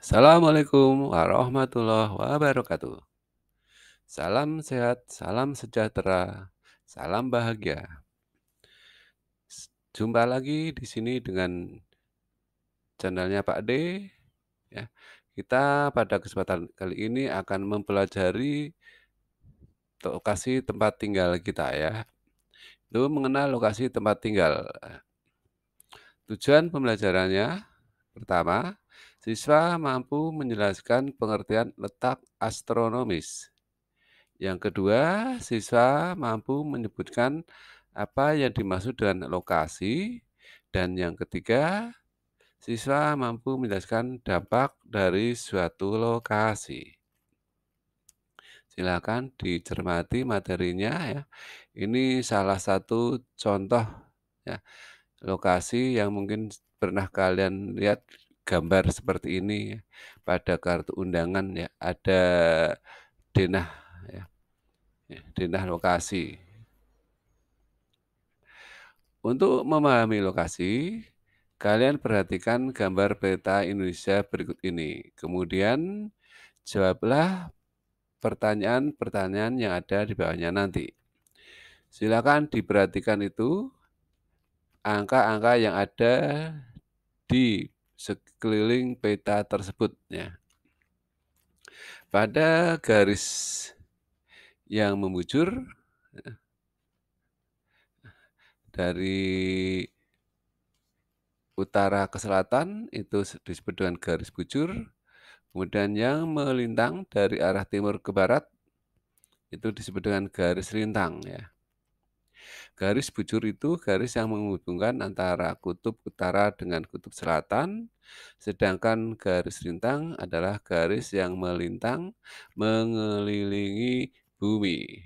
Assalamualaikum warahmatullahi wabarakatuh. Salam sehat, salam sejahtera, salam bahagia. Jumpa lagi di sini dengan channelnya Pak D, ya. Kita pada kesempatan kali ini akan mempelajari lokasi tempat tinggal kita ya. Itu mengenal lokasi tempat tinggal. Tujuan pembelajarannya, pertama, siswa mampu menjelaskan pengertian letak astronomis. Yang kedua, siswa mampu menyebutkan apa yang dimaksud dengan lokasi. Dan yang ketiga, siswa mampu menjelaskan dampak dari suatu lokasi. Silakan dicermati materinya ya. Ini salah satu contoh ya, lokasi yang mungkin pernah kalian lihat gambar seperti ini ya, pada kartu undangan ya, ada denah ya, denah lokasi. Untuk memahami lokasi, kalian perhatikan gambar peta Indonesia berikut ini. Kemudian jawablah pertanyaan-pertanyaan yang ada di bawahnya nanti. Silakan diperhatikan itu angka-angka yang ada di sekeliling peta tersebut ya. Pada garis yang membujur dari utara ke selatan itu disebut dengan garis bujur. Kemudian yang melintang dari arah timur ke barat itu disebut dengan garis lintang ya. Garis bujur itu garis yang menghubungkan antara kutub utara dengan kutub selatan, sedangkan garis lintang adalah garis yang melintang mengelilingi bumi.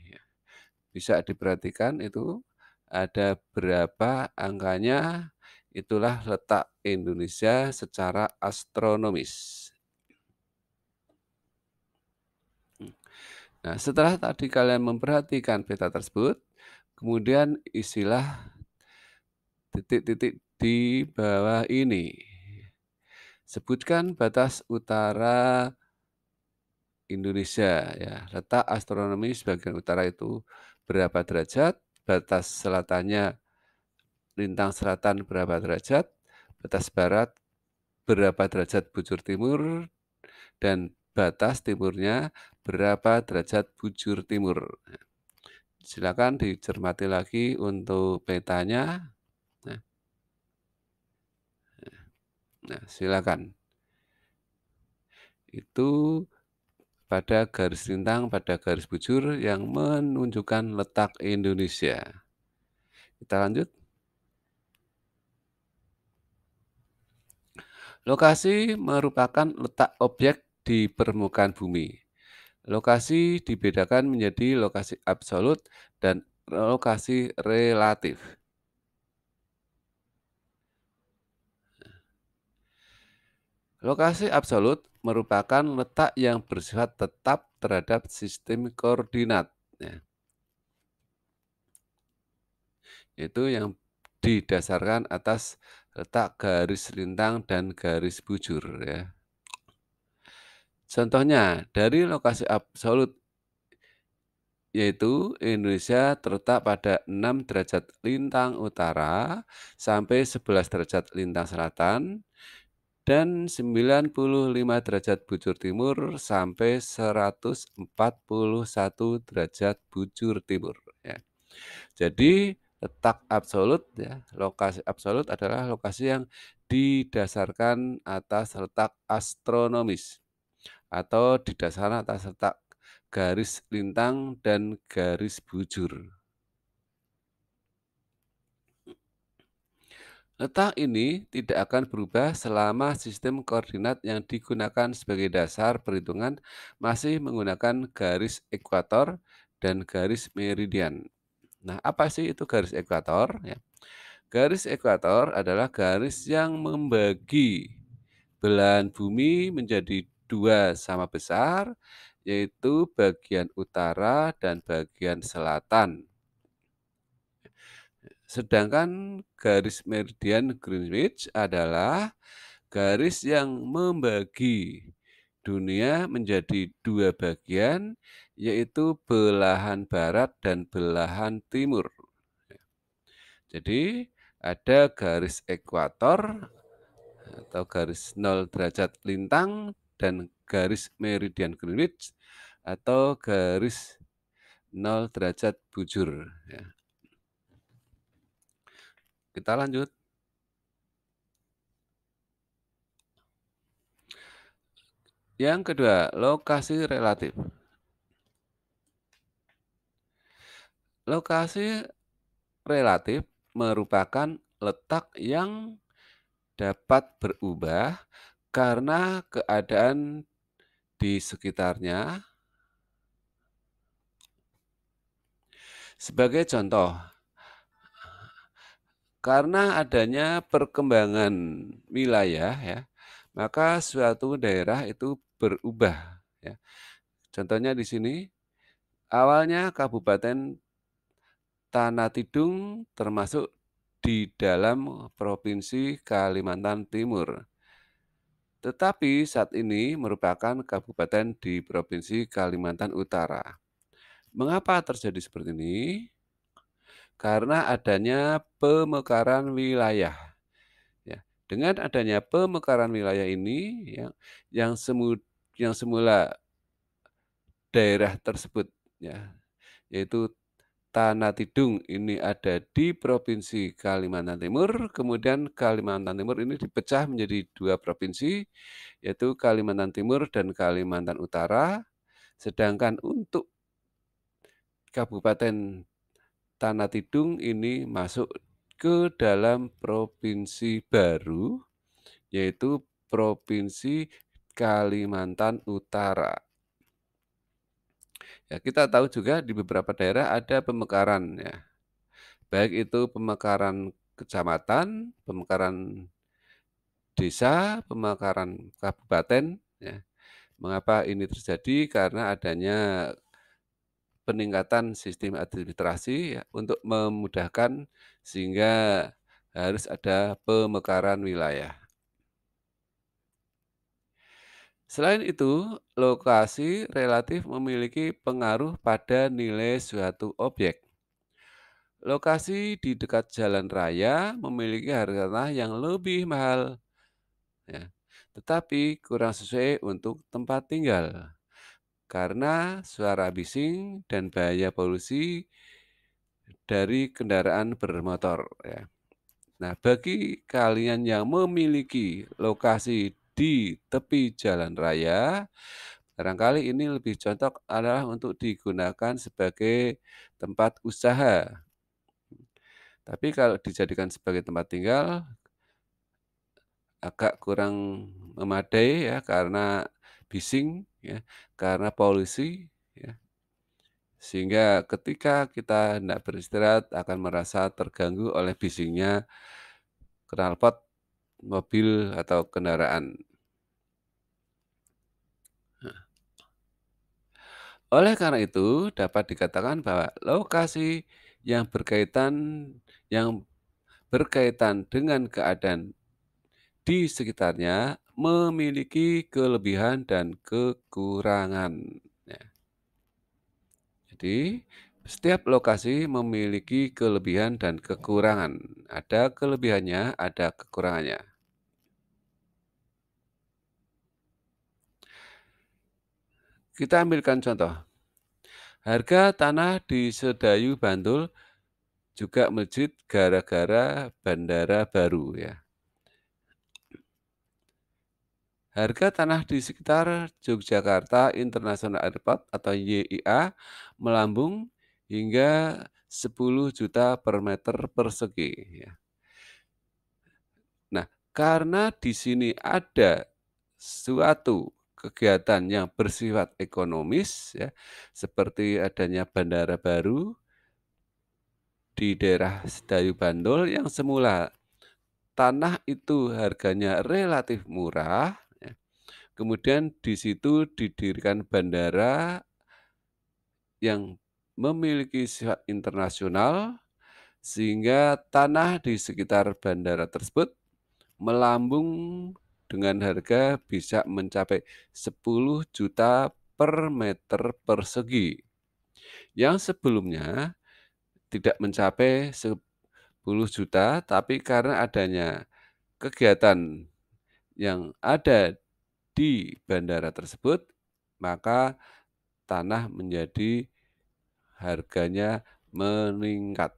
Bisa diperhatikan itu ada berapa angkanya, itulah letak Indonesia secara astronomis. Nah, setelah tadi kalian memperhatikan peta tersebut, kemudian isilah titik-titik di bawah ini. Sebutkan batas utara Indonesia ya. Letak astronomis bagian utara itu berapa derajat, batas selatannya lintang selatan berapa derajat, batas barat berapa derajat bujur timur, dan batas timurnya berapa derajat bujur timur. Silakan dicermati lagi untuk petanya. Nah, silakan. Itu pada garis lintang, pada garis bujur yang menunjukkan letak Indonesia. Kita lanjut. Lokasi merupakan letak objek di permukaan bumi. Lokasi dibedakan menjadi lokasi absolut dan lokasi relatif. Lokasi absolut merupakan letak yang bersifat tetap terhadap sistem koordinat. Ya. Itu yang didasarkan atas letak garis lintang dan garis bujur ya. Contohnya dari lokasi absolut yaitu Indonesia terletak pada 6 derajat lintang utara sampai 11 derajat lintang selatan dan 95 derajat bujur timur sampai 141 derajat bujur timur ya. Jadi letak absolut ya, lokasi absolut adalah lokasi yang didasarkan atas letak astronomis atau didasarkan atas letak garis lintang dan garis bujur. Letak ini tidak akan berubah selama sistem koordinat yang digunakan sebagai dasar perhitungan masih menggunakan garis ekuator dan garis meridian. Nah, apa sih itu garis ekuator? Ya. Garis ekuator adalah garis yang membagi belahan bumi menjadi dua sama besar, yaitu bagian utara dan bagian selatan. Sedangkan garis meridian Greenwich adalah garis yang membagi dunia menjadi dua bagian, yaitu belahan barat dan belahan timur. Jadi, ada garis ekuator atau garis 0 derajat lintang dan garis meridian Greenwich atau garis 0 derajat bujur, ya. Kita lanjut. Yang kedua, lokasi relatif. Lokasi relatif merupakan letak yang dapat berubah karena keadaan di sekitarnya. Sebagai contoh, karena adanya perkembangan wilayah ya, maka suatu daerah itu berubah ya. Contohnya di sini, awalnya Kabupaten Tanah Tidung termasuk di dalam Provinsi Kalimantan Timur. Tetapi saat ini merupakan kabupaten di Provinsi Kalimantan Utara. Mengapa terjadi seperti ini? Karena adanya pemekaran wilayah. Ya, dengan adanya pemekaran wilayah ini, yang semu yang semula daerah tersebut, ya, yaitu Tanah Tidung ini ada di Provinsi Kalimantan Timur, kemudian Kalimantan Timur ini dipecah menjadi dua provinsi, yaitu Kalimantan Timur dan Kalimantan Utara. Sedangkan untuk Kabupaten Tanah Tidung ini masuk ke dalam provinsi baru, yaitu Provinsi Kalimantan Utara. Ya, kita tahu juga di beberapa daerah ada pemekaran ya. Baik itu pemekaran kecamatan, pemekaran desa, pemekaran kabupaten ya. Mengapa ini terjadi? Karena adanya peningkatan sistem administrasi ya, untuk memudahkan sehingga harus ada pemekaran wilayah. Selain itu, lokasi relatif memiliki pengaruh pada nilai suatu objek. Lokasi di dekat jalan raya memiliki harga tanah yang lebih mahal, ya, tetapi kurang sesuai untuk tempat tinggal karena suara bising dan bahaya polusi dari kendaraan bermotor. Ya. Nah, bagi kalian yang memiliki lokasi di tepi jalan raya, barangkali ini lebih cocok adalah untuk digunakan sebagai tempat usaha. Tapi kalau dijadikan sebagai tempat tinggal, agak kurang memadai ya karena bising ya, karena polusi ya. Sehingga ketika kita hendak beristirahat akan merasa terganggu oleh bisingnya knalpot mobil atau kendaraan. Oleh karena itu, dapat dikatakan bahwa lokasi yang yang berkaitan dengan keadaan di sekitarnya memiliki kelebihan dan kekurangan. Ya, jadi, setiap lokasi memiliki kelebihan dan kekurangan. Ada kelebihannya, ada kekurangannya. Kita ambilkan contoh. Harga tanah di Sedayu, Bantul juga melejit gara-gara bandara baru ya. Harga tanah di sekitar Yogyakarta International Airport atau YIA melambung hingga 10 juta per meter persegi ya. Nah, karena di sini ada suatu kegiatan yang bersifat ekonomis ya, seperti adanya bandara baru di daerah Sedayu Bantul yang semula tanah itu harganya relatif murah, ya. Kemudian di situ didirikan bandara yang memiliki sifat internasional, sehingga tanah di sekitar bandara tersebut melambung dengan harga bisa mencapai 10 juta per meter persegi. Yang sebelumnya tidak mencapai 10 juta, tapi karena adanya kegiatan yang ada di bandara tersebut, maka tanah menjadi harganya meningkat.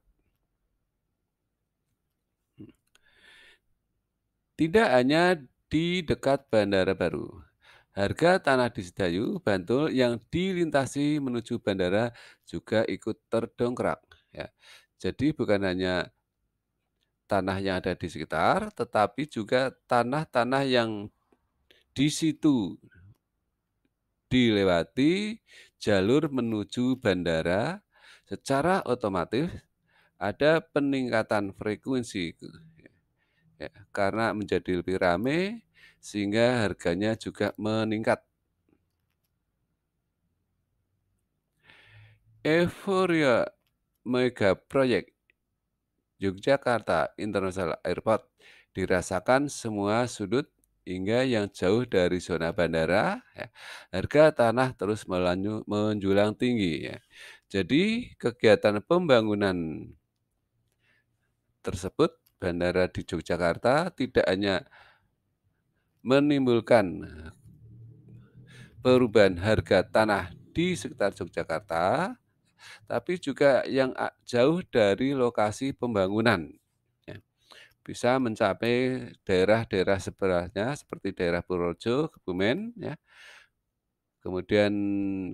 Tidak hanya di dekat bandara baru, harga tanah di Sedayu, Bantul yang dilintasi menuju bandara juga ikut terdongkrak. Ya. Jadi bukan hanya tanah yang ada di sekitar, tetapi juga tanah-tanah yang di situ dilewati jalur menuju bandara, secara otomatis ada peningkatan frekuensi. Ya, karena menjadi lebih ramai, sehingga harganya juga meningkat. Euforia mega proyek Yogyakarta International Airport dirasakan semua sudut hingga yang jauh dari zona bandara, ya, harga tanah terus menjulang tinggi. Ya. Jadi kegiatan pembangunan tersebut, bandara di Yogyakarta tidak hanya menimbulkan perubahan harga tanah di sekitar Yogyakarta, tapi juga yang jauh dari lokasi pembangunan. Ya. Bisa mencapai daerah-daerah sebelahnya seperti daerah Purworejo, Kebumen, ya. Kemudian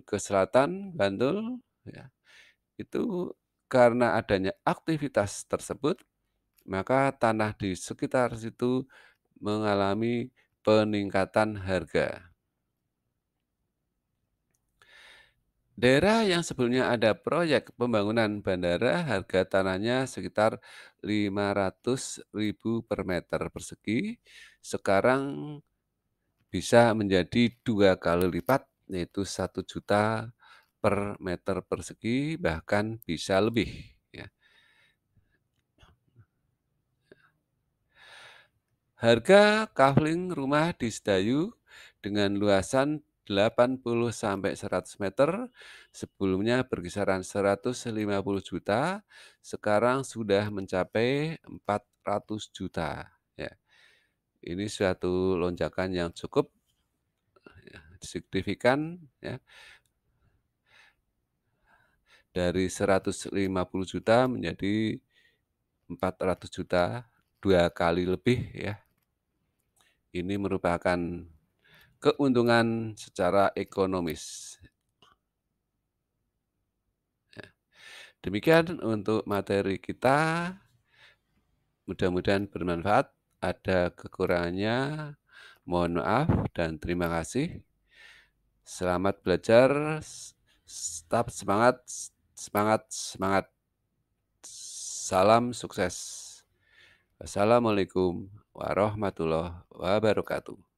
ke selatan Bantul, ya. Itu karena adanya aktivitas tersebut, maka tanah di sekitar situ mengalami peningkatan harga. Daerah yang sebelumnya ada proyek pembangunan bandara, harga tanahnya sekitar 500.000 per meter persegi, sekarang bisa menjadi 2 kali lipat, yaitu 1 juta per meter persegi, bahkan bisa lebih. Ya. Harga kafling rumah di Sedayu dengan luasan 80 sampai 100 meter, sebelumnya berkisaran 150 juta, sekarang sudah mencapai 400 juta. Ya, ini suatu lonjakan yang cukup signifikan, ya, dari 150 juta menjadi 400 juta, 2 kali lebih, ya. Ini merupakan keuntungan secara ekonomis. Demikian untuk materi kita, mudah-mudahan bermanfaat. Ada kekurangannya, mohon maaf dan terima kasih. Selamat belajar, tetap semangat, semangat, semangat. Salam sukses. Wassalamualaikum warahmatullahi wabarakatuh.